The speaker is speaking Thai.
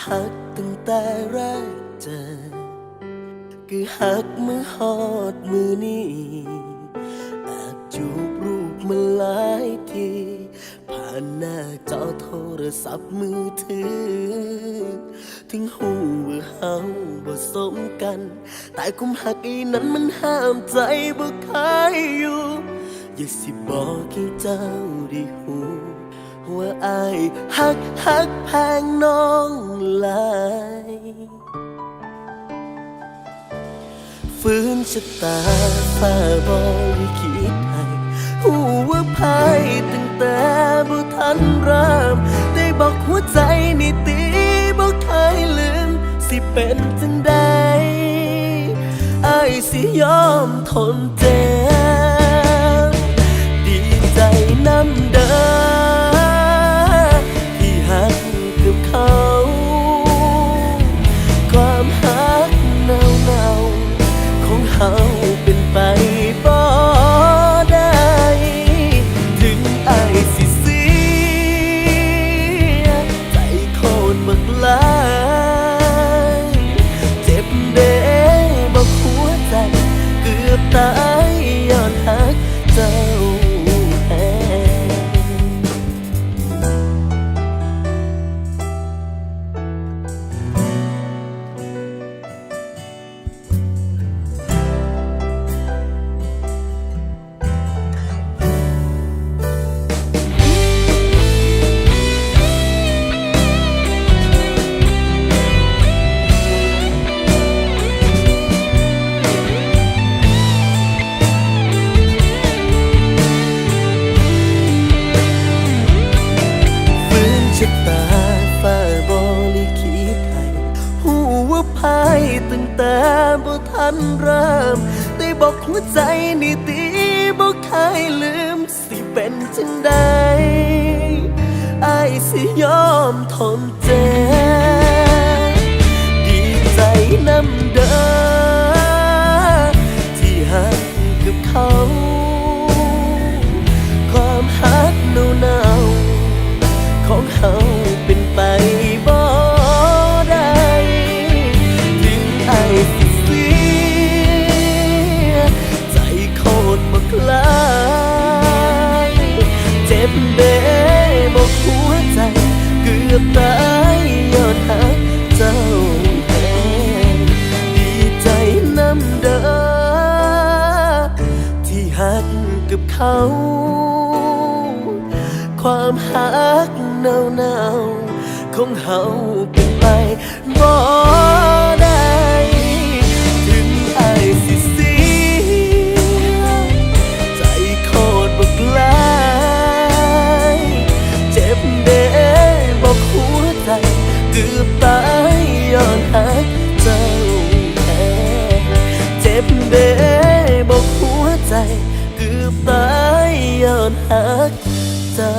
หักตั้งแต่แรกเจอคือหักมือฮอดมือนี้แอบจูบรูปมาหลายทีผ่านหน้าจอโทรศัพท์มือถือถึงหูว่าเฮาบ่สมกันแต่กุมหักอีนั้นมันห้ามใจบ่คายอยู่อยากสิบอกให้เจ้าได้หูว่าอายหักแพงน้องหลายฝืนชะตาฟ้าบ่ลิขิตให้หูว่าพายตั้งแต่บ่ทันเริ่มได้บอกหัวใจนี่ตีบ่เคยลืมสิเป็นจังใดอายสิยอมทนเจ็บดีใจน้ำเด้อที่หักกับเขาความหักเนาของเฮาเป็นไปบ่ได้ถึงอายสิเสียใจโคตรบักหลายเจ็บเด้บอกหัวใจเกือบตายย้อนหักเจ้าแท้ตั้งแต่บ่ทันเริ่มได้บอกหัวใจนี่ตีบ่เคยลืมสิเป็นจังใดอายสิยอมทนเจ็บดีใจน้ำเด้อที่หักกับเขาความหักเนาของเฮาเป็นไปบ่เจ็บเด้บอกหัวใจเกือบตายย้อนหักเจ้าแท้ดีใจน้ำเด้อที่หักกับเขาความหักเนาของเฮาเป็นไปบ่ได้ถึงอายสิเสียใจโคตรบักหลายเจ็บเด้บอกหัวใจเกือบตายย้อนหักเจ้าแท้เจ็บเด้บอกหัวใจเกือบตายย้อนหักเจ้า